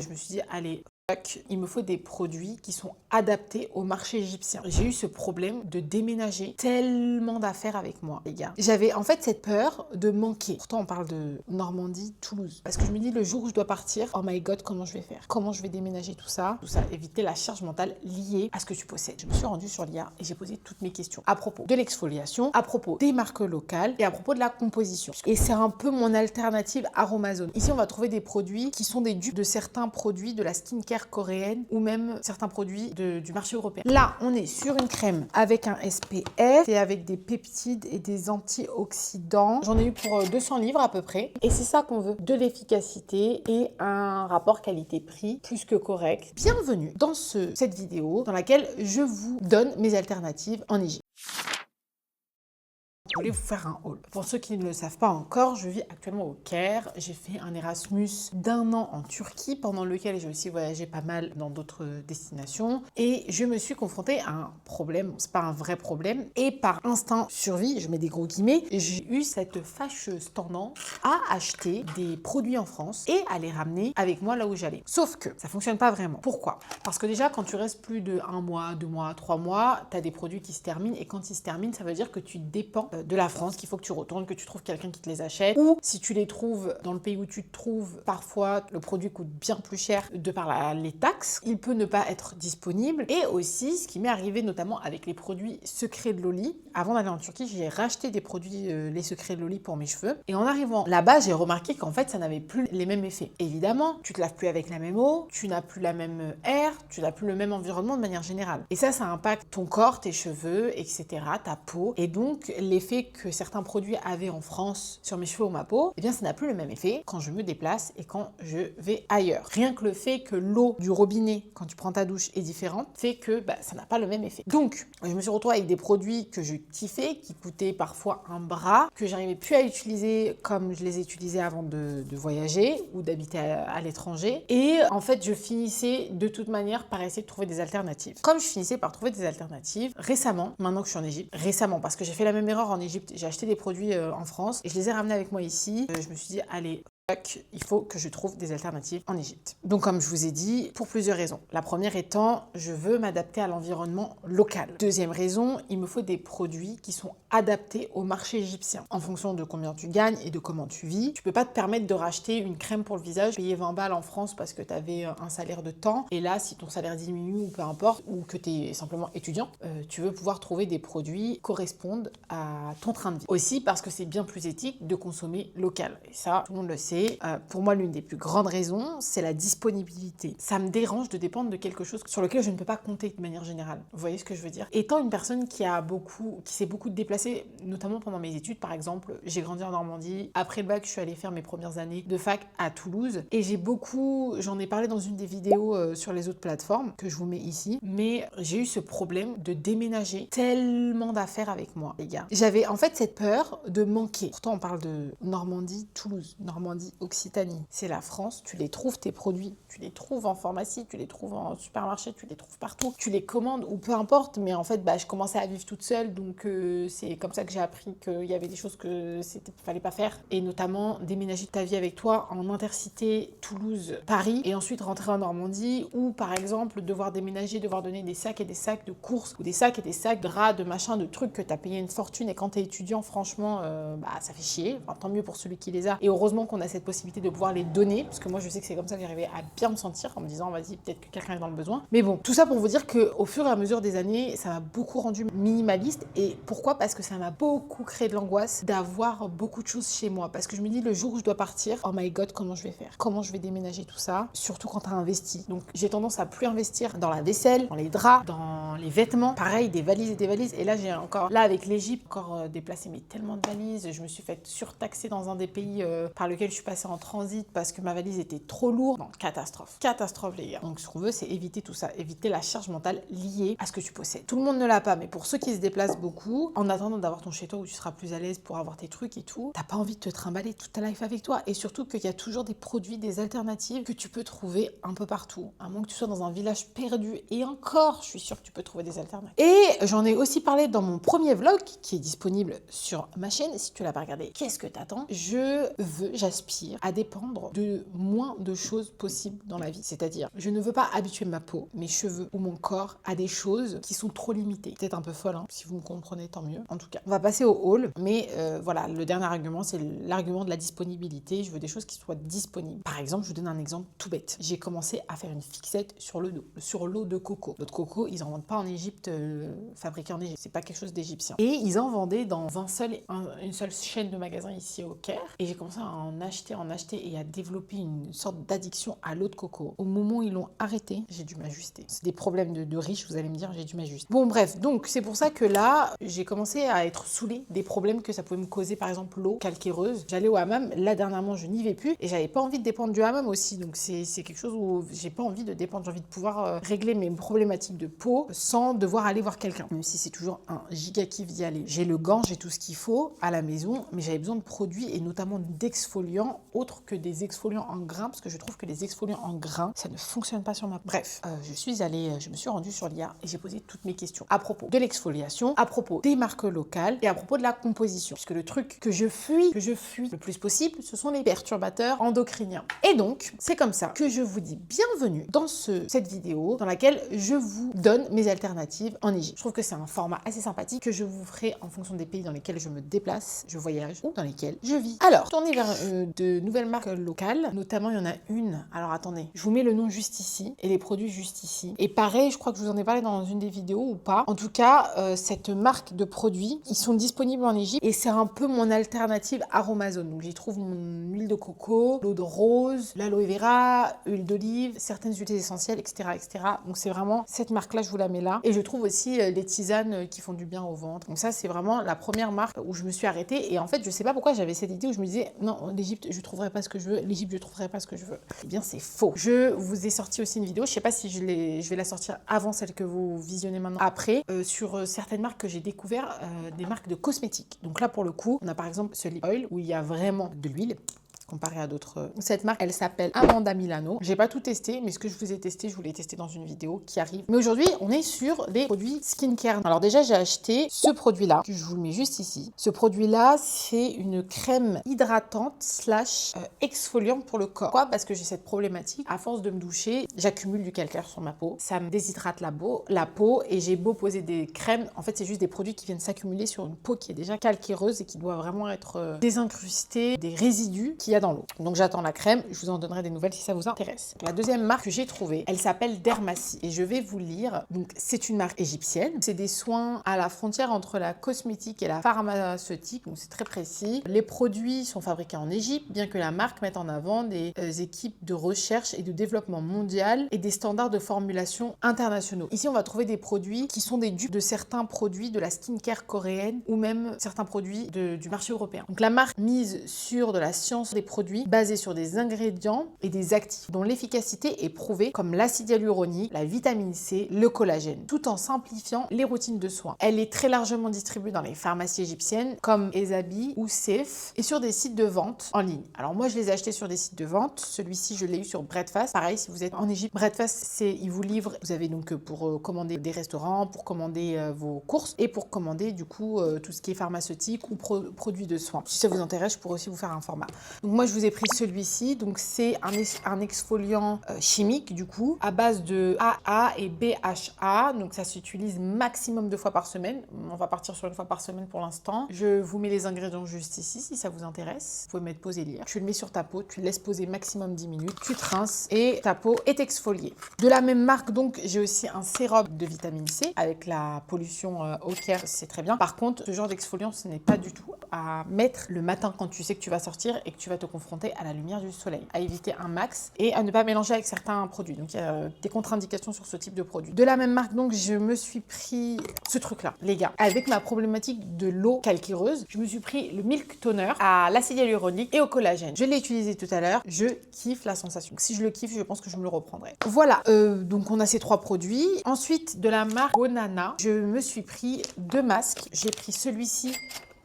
Je me suis dit, allez, il me faut des produits qui sont adaptés au marché égyptien. J'ai eu ce problème de déménager, tellement d'affaires avec moi, les gars. J'avais en fait cette peur de manquer. Pourtant, on parle de Normandie, Toulouse. Parce que je me dis, le jour où je dois partir, oh my god, comment je vais faire? Comment je vais déménager tout ça? Tout ça, éviter la charge mentale liée à ce que tu possèdes. Je me suis rendue sur l'IA et j'ai posé toutes mes questions à propos de l'exfoliation, à propos des marques locales et à propos de la composition. Et c'est un peu mon alternative Aromazone. Ici, on va trouver des produits qui sont des dupes de certains produits de la skincare coréenne ou même certains produits du marché européen. Là, on est sur une crème avec un SPF et avec des peptides et des antioxydants. J'en ai eu pour 200 livres à peu près. Et c'est ça qu'on veut, de l'efficacité et un rapport qualité-prix plus que correct. Bienvenue dans cette vidéo dans laquelle je vous donne mes alternatives en Égypte. Je voulais vous faire un haul. Pour ceux qui ne le savent pas encore, je vis actuellement au Caire. J'ai fait un Erasmus d'1 an en Turquie, pendant lequel j'ai aussi voyagé pas mal dans d'autres destinations. Et je me suis confrontée à un problème, c'est pas un vrai problème. Et par instinct survie, je mets des gros guillemets, j'ai eu cette fâcheuse tendance à acheter des produits en France et à les ramener avec moi là où j'allais. Sauf que ça fonctionne pas vraiment. Pourquoi? Parce que déjà, quand tu restes plus de 1 mois, 2 mois, 3 mois, tu as des produits qui se terminent. Et quand ils se terminent, ça veut dire que tu dépends de la France, qu'il faut que tu retournes, que tu trouves quelqu'un qui te les achète. Ou si tu les trouves dans le pays où tu te trouves, parfois le produit coûte bien plus cher de par les taxes. Il peut ne pas être disponible. Et aussi, ce qui m'est arrivé notamment avec les produits Secret de Loli. Avant d'aller en Turquie, j'ai racheté des produits les Secrets de Loli pour mes cheveux. Et en arrivant là-bas, j'ai remarqué qu'en fait, ça n'avait plus les mêmes effets. Évidemment, tu te laves plus avec la même eau, tu n'as plus la même air, tu n'as plus le même environnement de manière générale. Et ça impacte ton corps, tes cheveux, etc., ta peau. Et donc, l'effet que certains produits avaient en France sur mes cheveux ou ma peau, eh bien, ça n'a plus le même effet quand je me déplace et quand je vais ailleurs. Rien que le fait que l'eau du robinet, quand tu prends ta douche, est différente, fait que ça n'a pas le même effet. Donc, je me suis retrouvée avec des produits que je kiffais, qui coûtaient parfois un bras, que j'arrivais plus à utiliser comme je les utilisais avant de voyager ou d'habiter à l'étranger. Et en fait, je finissais de toute manière par essayer de trouver des alternatives. Comme je finissais par trouver des alternatives, récemment, maintenant que je suis en Égypte, récemment, parce que j'ai fait la même erreur en Égypte, j'ai acheté des produits en France et je les ai ramenés avec moi ici. Je me suis dit, allez, il faut que je trouve des alternatives en Égypte. Donc comme je vous ai dit, pour plusieurs raisons. La première étant, je veux m'adapter à l'environnement local. Deuxième raison, il me faut des produits qui sont adaptés au marché égyptien. En fonction de combien tu gagnes et de comment tu vis, tu peux pas te permettre de racheter une crème pour le visage, payer 20 balles en France parce que tu avais un salaire de temps. Et là, si ton salaire diminue ou peu importe, ou que tu es simplement étudiant, tu veux pouvoir trouver des produits qui correspondent à ton train de vie. Aussi parce que c'est bien plus éthique de consommer local. Et ça, tout le monde le sait. Pour moi, l'une des plus grandes raisons, c'est la disponibilité. Ça me dérange de dépendre de quelque chose sur lequel je ne peux pas compter de manière générale. Vous voyez ce que je veux dire? Étant une personne qui s'est beaucoup déplacée, notamment pendant mes études, par exemple, j'ai grandi en Normandie. Après le bac, je suis allée faire mes premières années de fac à Toulouse. Et j'en ai parlé dans une des vidéos sur les autres plateformes, que je vous mets ici. Mais j'ai eu ce problème de déménager, tellement d'affaires avec moi, les gars. J'avais en fait cette peur de manquer. Pourtant, on parle de Normandie, Toulouse, Normandie, Occitanie, c'est la France, tu les trouves tes produits, tu les trouves en pharmacie, tu les trouves en supermarché, tu les trouves partout, tu les commandes ou peu importe, mais en fait je commençais à vivre toute seule, donc c'est comme ça que j'ai appris qu'il y avait des choses que fallait pas faire, et notamment déménager ta vie avec toi en intercité Toulouse-Paris et ensuite rentrer en Normandie, ou par exemple devoir déménager, devoir donner des sacs et des sacs de courses ou des sacs et des sacs de draps, de machin, de trucs que t'as payé une fortune, et quand t'es étudiant, franchement, ça fait chier. Enfin, tant mieux pour celui qui les a, et heureusement qu'on a cette possibilité de pouvoir les donner, parce que moi je sais que c'est comme ça que j'arrivais à bien me sentir, en me disant vas-y, peut-être que quelqu'un est dans le besoin. Mais bon, tout ça pour vous dire qu'au fur et à mesure des années, ça m'a beaucoup rendu minimaliste. Et pourquoi? Parce que ça m'a beaucoup créé de l'angoisse d'avoir beaucoup de choses chez moi, parce que je me dis, le jour où je dois partir, oh my god, comment je vais faire? Comment je vais déménager tout ça? Surtout quand t'as investi. Donc j'ai tendance à plus investir dans la vaisselle, dans les draps, dans les vêtements, pareil, des valises et des valises. Et là j'ai encore, là avec l'Égypte, encore déplacé mais tellement de valises. Je me suis fait surtaxer dans un des pays par lequel je suis passée en transit parce que ma valise était trop lourde. Non, catastrophe. Catastrophe, les gars. Donc, ce qu'on veut, c'est éviter tout ça. Éviter la charge mentale liée à ce que tu possèdes. Tout le monde ne l'a pas, mais pour ceux qui se déplacent beaucoup, en attendant content d'avoir ton chez toi où tu seras plus à l'aise pour avoir tes trucs et tout. T'as pas envie de te trimballer toute ta life avec toi. Et surtout qu'il y a toujours des produits, des alternatives que tu peux trouver un peu partout. À moins que tu sois dans un village perdu. Et encore, je suis sûre que tu peux trouver des alternatives. Et j'en ai aussi parlé dans mon premier vlog qui est disponible sur ma chaîne. Si tu l'as pas regardé, qu'est-ce que t'attends? J'aspire à dépendre de moins de choses possibles dans la vie. C'est-à-dire, je ne veux pas habituer ma peau, mes cheveux ou mon corps à des choses qui sont trop limitées. Peut-être un peu folle, hein. Si vous me comprenez, tant mieux. En tout cas, on va passer au haul. Mais voilà, le dernier argument, c'est l'argument de la disponibilité. Je veux des choses qui soient disponibles. Par exemple, je vous donne un exemple tout bête. J'ai commencé à faire une fixette sur le dos, sur l'eau de coco. L'eau de coco, ils en vendent pas en Égypte, fabriqué en Égypte. C'est pas quelque chose d'égyptien. Et ils en vendaient dans une seule chaîne de magasins ici au Caire. Et j'ai commencé à en acheter et à développer une sorte d'addiction à l'eau de coco. Au moment où ils l'ont arrêté, j'ai dû m'ajuster. C'est des problèmes de riches, vous allez me dire, j'ai dû m'ajuster. Bon bref, donc c'est pour ça que là, j'ai commencé à être saoulée des problèmes que ça pouvait me causer, par exemple l'eau calcaireuse. J'allais au hammam, là dernièrement je n'y vais plus et j'avais pas envie de dépendre du hammam aussi. Donc c'est quelque chose où j'ai pas envie de dépendre, j'ai envie de pouvoir régler mes problématiques de peau sans devoir aller voir quelqu'un. Même si c'est toujours un giga kiff d'y aller. J'ai le gant, j'ai tout ce qu'il faut à la maison, mais j'avais besoin de produits et notamment d'exfoliants autres que des exfoliants en grains parce que je trouve que les exfoliants en grains, ça ne fonctionne pas sur ma peau. Bref, je me suis rendue sur l'IA et j'ai posé toutes mes questions à propos de l'exfoliation, à propos des marques locales et à propos de la composition. Puisque le truc que je fuis le plus possible, ce sont les perturbateurs endocriniens. Et donc, c'est comme ça que je vous dis bienvenue dans cette vidéo dans laquelle je vous donne mes alternatives en Égypte. Je trouve que c'est un format assez sympathique que je vous ferai en fonction des pays dans lesquels je me déplace, je voyage ou dans lesquels je vis. Alors, tournez vers de nouvelles marques locales, notamment il y en a une. Alors attendez, je vous mets le nom juste ici et les produits juste ici. Et pareil, je crois que je vous en ai parlé dans une des vidéos ou pas. En tout cas, cette marque de produits, ils sont disponibles en Égypte et c'est un peu mon alternative Aromazone. Donc j'y trouve mon huile de coco, l'eau de rose, l'aloe vera, huile d'olive, certaines huiles essentielles, etc., etc. Donc c'est vraiment cette marque-là, je vous la mets là. Et je trouve aussi les tisanes qui font du bien au ventre. Donc ça, c'est vraiment la première marque où je me suis arrêtée. Et en fait, je sais pas pourquoi j'avais cette idée où je me disais non, l'Égypte, je trouverai pas ce que je veux. L'Égypte, je trouverai pas ce que je veux. Eh bien, c'est faux. Je vous ai sorti aussi une vidéo. Je sais pas si je vais la sortir avant celle que vous visionnez maintenant. Après, sur certaines marques que j'ai découvert, des marques de cosmétiques. Donc là, pour le coup, on a par exemple ce lip oil où il y a vraiment de l'huile. Comparé à d'autres. Cette marque, elle s'appelle Amanda Milano. J'ai pas tout testé, mais ce que je vous ai testé, je vous l'ai testé dans une vidéo qui arrive. Mais aujourd'hui, on est sur des produits skincare. Alors déjà, j'ai acheté ce produit-là, que je vous le mets juste ici. Ce produit-là, c'est une crème hydratante slash exfoliante pour le corps. Pourquoi? Parce que j'ai cette problématique. À force de me doucher, j'accumule du calcaire sur ma peau. Ça me déshydrate la peau et j'ai beau poser des crèmes. En fait, c'est juste des produits qui viennent s'accumuler sur une peau qui est déjà calcaireuse et qui doit vraiment être désincrustée des résidus qu'il y a dans l'eau. Donc j'attends la crème, je vous en donnerai des nouvelles si ça vous intéresse. La deuxième marque que j'ai trouvée, elle s'appelle Dermacy et je vais vous lire. Donc c'est une marque égyptienne. C'est des soins à la frontière entre la cosmétique et la pharmaceutique, donc c'est très précis. Les produits sont fabriqués en Égypte, bien que la marque mette en avant des équipes de recherche et de développement mondial et des standards de formulation internationaux. Ici, on va trouver des produits qui sont des dupes de certains produits de la skincare coréenne ou même certains produits du marché européen. Donc la marque mise sur de la science des produits basés sur des ingrédients et des actifs dont l'efficacité est prouvée comme l'acide hyaluronique, la vitamine C, le collagène, tout en simplifiant les routines de soins. Elle est très largement distribuée dans les pharmacies égyptiennes comme Ezabi ou Seif et sur des sites de vente en ligne. Alors moi, je les ai achetés sur des sites de vente. Celui-ci, je l'ai eu sur Breadfast. Pareil, si vous êtes en Égypte, Breadfast, ils vous livrent. Vous avez donc pour commander des restaurants, pour commander vos courses et pour commander du coup tout ce qui est pharmaceutique ou produits de soins. Si ça vous intéresse, je pourrais aussi vous faire un format. Donc moi, je vous ai pris celui-ci. Donc c'est un exfoliant chimique du coup à base de AA et BHA. Donc ça s'utilise maximum 2 fois par semaine. On va partir sur 1 fois par semaine pour l'instant. Je vous mets les ingrédients juste ici si ça vous intéresse. Vous pouvez mettre pause et lire. Tu le mets sur ta peau, tu le laisses poser maximum 10 minutes, tu te rinces et ta peau est exfoliée. De la même marque donc, j'ai aussi un sérum de vitamine C avec la pollution au Caire, c'est très bien. Par contre, ce genre d'exfoliant, ce n'est pas du tout à mettre le matin quand tu sais que tu vas sortir et que tu vas te confronter à la lumière du soleil, à éviter un max et à ne pas mélanger avec certains produits. Donc il y a des contre-indications sur ce type de produit. De la même marque, donc je me suis pris ce truc-là, les gars. Avec ma problématique de l'eau calcaireuse, je me suis pris le Milk Toner à l'acide hyaluronique et au collagène. Je l'ai utilisé tout à l'heure, je kiffe la sensation. Si je le kiffe, je pense que je me le reprendrai. Voilà, donc on a ces 3 produits. Ensuite, de la marque Gonana, je me suis pris 2 masques. J'ai pris celui-ci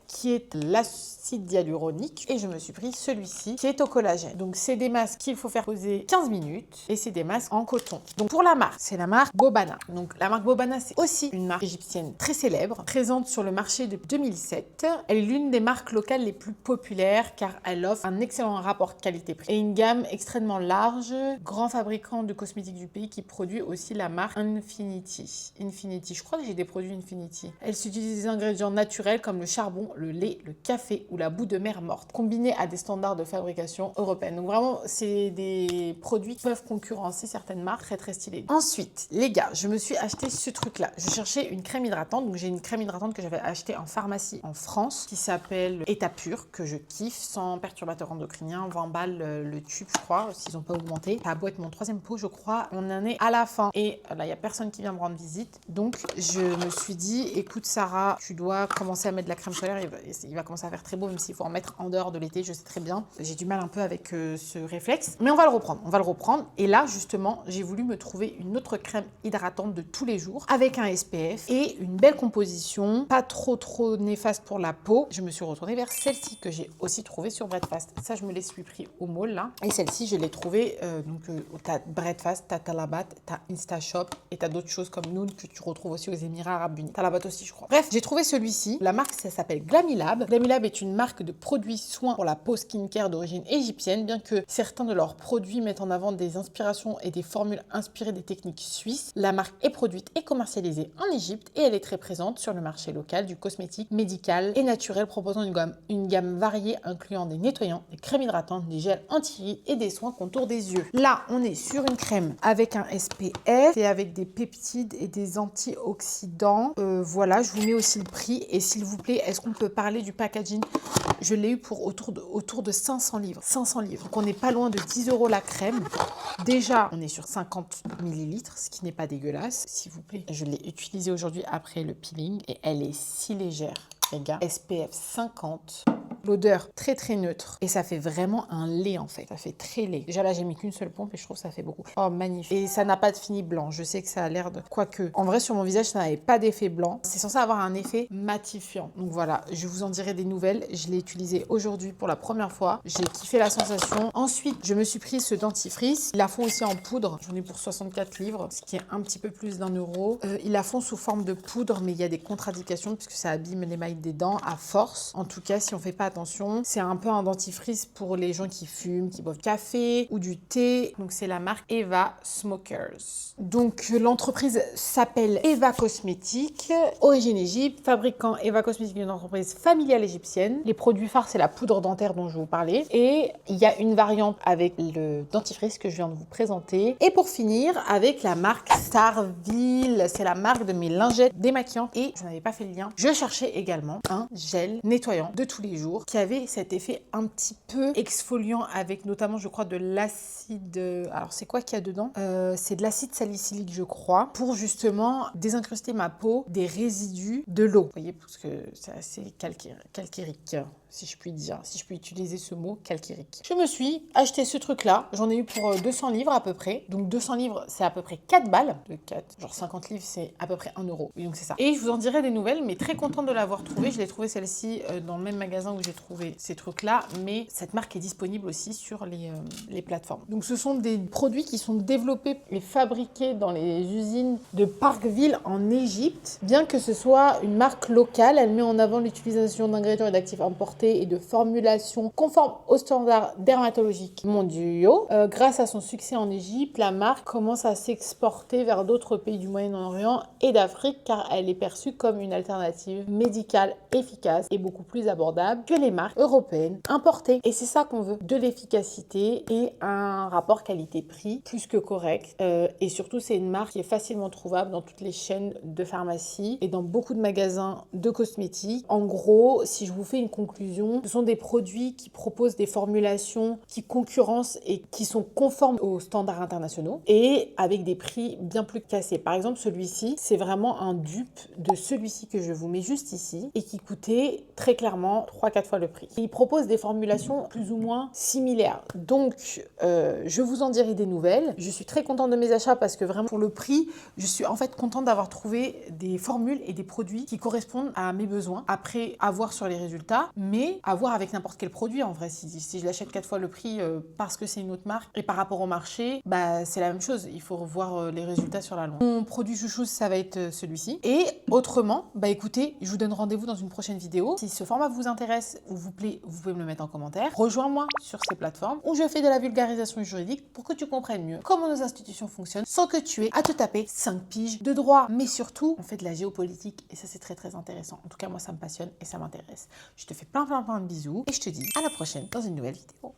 qui est l'acide hyaluronique et je me suis pris celui-ci qui est au collagène. Donc c'est des masques qu'il faut faire poser 15 minutes et c'est des masques en coton. Donc pour la marque, c'est la marque Bobana. Donc la marque Bobana, c'est aussi une marque égyptienne très célèbre, présente sur le marché depuis 2007. Elle est l'une des marques locales les plus populaires car elle offre un excellent rapport qualité-prix et une gamme extrêmement large. Grand fabricant de cosmétiques du pays qui produit aussi la marque Infinity. Je crois que j'ai des produits Infinity. Elle s'utilise des ingrédients naturels comme le charbon, le lait, le café ou la boue de mer morte, combinés à des standards de fabrication européenne. Donc vraiment, c'est des produits qui peuvent concurrencer certaines marques très très stylées. Ensuite, les gars, je me suis acheté ce truc-là. Je cherchais une crème hydratante, donc j'ai une crème hydratante que j'avais achetée en pharmacie en France, qui s'appelle État Pur, que je kiffe, sans perturbateur endocrinien, 20 balles le tube, je crois, s'ils n'ont pas augmenté. Ça a beau être mon 3e pot, je crois, on en est à la fin. Et là, il n'y a personne qui vient me rendre visite. Donc, je me suis dit, écoute Sarah, tu dois commencer à mettre de la crème solaire, il va commencer à faire très beau, même s'il faut en mettre en dehors de l'été, je sais très bien. J'ai du mal un peu avec ce réflexe, mais on va le reprendre. Et là, justement, j'ai voulu me trouver une autre crème hydratante de tous les jours, avec un SPF et une belle composition, pas trop néfaste pour la peau. Je me suis retournée vers celle-ci, que j'ai aussi trouvée sur Breadfast. Ça, je me l'ai suis pris au mall, là. Et celle-ci, je l'ai trouvée, t'as Breadfast, t'as Talabat, t'as InstaShop, et t'as d'autres choses comme Noon, que tu retrouves aussi aux Émirats Arabes Unis. Talabat aussi, je crois. Bref, j'ai trouvé celui-ci. La marque, ça s'appelle Glamilab. Glamilab est une marque de produits soins pour la peau skincare d'origine égyptienne, bien que certains de leurs produits mettent en avant des inspirations et des formules inspirées des techniques suisses. La marque est produite et commercialisée en Égypte et elle est très présente sur le marché local du cosmétique médical et naturel, proposant une gamme variée incluant des nettoyants, des crèmes hydratantes, des gels anti-rides et des soins contour des yeux. Là, on est sur une crème avec un SPF et avec des peptides et des antioxydants. Voilà, je vous mets aussi le prix et s'il vous plaît, est-ce qu'on peut parler du packaging? Je l'ai eu pour autour de 500 livres. 500 livres. Donc on n'est pas loin de 10 € la crème. Déjà, on est sur 50 millilitres, ce qui n'est pas dégueulasse. S'il vous plaît, je l'ai utilisée aujourd'hui après le peeling et elle est si légère, les gars. SPF 50. L'odeur très très neutre et ça fait vraiment un lait en fait, ça fait très lait. Déjà là j'ai mis qu'une seule pompe et je trouve que ça fait beaucoup. Oh magnifique. Et ça n'a pas de fini blanc, je sais que ça a l'air de... Quoique, en vrai sur mon visage ça n'avait pas d'effet blanc, c'est censé avoir un effet matifiant. Donc voilà, je vous en dirai des nouvelles, je l'ai utilisé aujourd'hui pour la première fois, j'ai kiffé la sensation. Ensuite je me suis pris ce dentifrice, ils la font aussi en poudre, j'en ai pour 64 livres, ce qui est un petit peu plus d'1 €. Ils la font sous forme de poudre mais il y a des contre-indications puisque ça abîme l'émail des dents à force. En tout cas si on fait pas attention. C'est un peu un dentifrice pour les gens qui fument, qui boivent du café ou du thé. Donc c'est la marque Eva Smokers. Donc l'entreprise s'appelle Eva Cosmétiques, origine Égypte, fabricant Eva Cosmétiques, une entreprise familiale égyptienne. Les produits phares, c'est la poudre dentaire dont je vous parlais. Et il y a une variante avec le dentifrice que je viens de vous présenter. Et pour finir, avec la marque Starville. C'est la marque de mes lingettes démaquillantes. Et je n'avais pas fait le lien. Je cherchais également un gel nettoyant de tous les jours qui avait cet effet un petit peu exfoliant avec notamment je crois de l'acide, alors c'est quoi qu'il y a dedans, c'est de l'acide salicylique je crois, pour justement désincruster ma peau des résidus de l'eau. Vous voyez, parce que c'est assez calcairique, si je puis dire, si je puis utiliser ce mot, calcairique. Je me suis acheté ce truc là, j'en ai eu pour 200 livres à peu près, donc 200 livres c'est à peu près 4 balles, de 4, genre 50 livres c'est à peu près 1 €, oui donc c'est ça. Et je vous en dirai des nouvelles, mais très contente de l'avoir trouvée, je l'ai trouvée celle-ci dans le même magasin où j'ai trouvé ces trucs là, mais cette marque est disponible aussi sur les plateformes. Donc ce sont des produits qui sont développés et fabriqués dans les usines de Parkville en Égypte. Bien que ce soit une marque locale, elle met en avant l'utilisation d'ingrédients et d'actifs importés et de formulations conformes aux standards dermatologiques mondiaux. Grâce à son succès en Égypte, la marque commence à s'exporter vers d'autres pays du Moyen-Orient et d'Afrique car elle est perçue comme une alternative médicale efficace et beaucoup plus abordable que les marques européennes importées. Et c'est ça qu'on veut, de l'efficacité et un rapport qualité-prix plus que correct. Et surtout, c'est une marque qui est facilement trouvable dans toutes les chaînes de pharmacie et dans beaucoup de magasins de cosmétiques. En gros, si je vous fais une conclusion, diffusion. Ce sont des produits qui proposent des formulations qui concurrencent et qui sont conformes aux standards internationaux et avec des prix bien plus cassés. Par exemple, celui-ci, c'est vraiment un dupe de celui-ci que je vous mets juste ici et qui coûtait très clairement 3-4 fois le prix. Il propose des formulations plus ou moins similaires. Donc, je vous en dirai des nouvelles. Je suis très contente de mes achats parce que vraiment, pour le prix, je suis en fait contente d'avoir trouvé des formules et des produits qui correspondent à mes besoins. Après, à voir sur les résultats, mais à voir avec n'importe quel produit en vrai. Si je l'achète 4 fois le prix parce que c'est une autre marque et par rapport au marché, bah, c'est la même chose. Il faut revoir les résultats sur la longue. Mon produit chouchou, ça va être celui-ci. Et autrement, bah écoutez, je vous donne rendez-vous dans une prochaine vidéo. Si ce format vous intéresse ou vous plaît, vous pouvez me le mettre en commentaire. Rejoins-moi sur ces plateformes où je fais de la vulgarisation juridique pour que tu comprennes mieux comment nos institutions fonctionnent sans que tu aies à te taper 5 piges de droit. Mais surtout, on fait de la géopolitique et ça, c'est très très intéressant. En tout cas, moi, ça me passionne et ça m'intéresse. Je te fais plein de bisous et je te dis à la prochaine dans une nouvelle vidéo.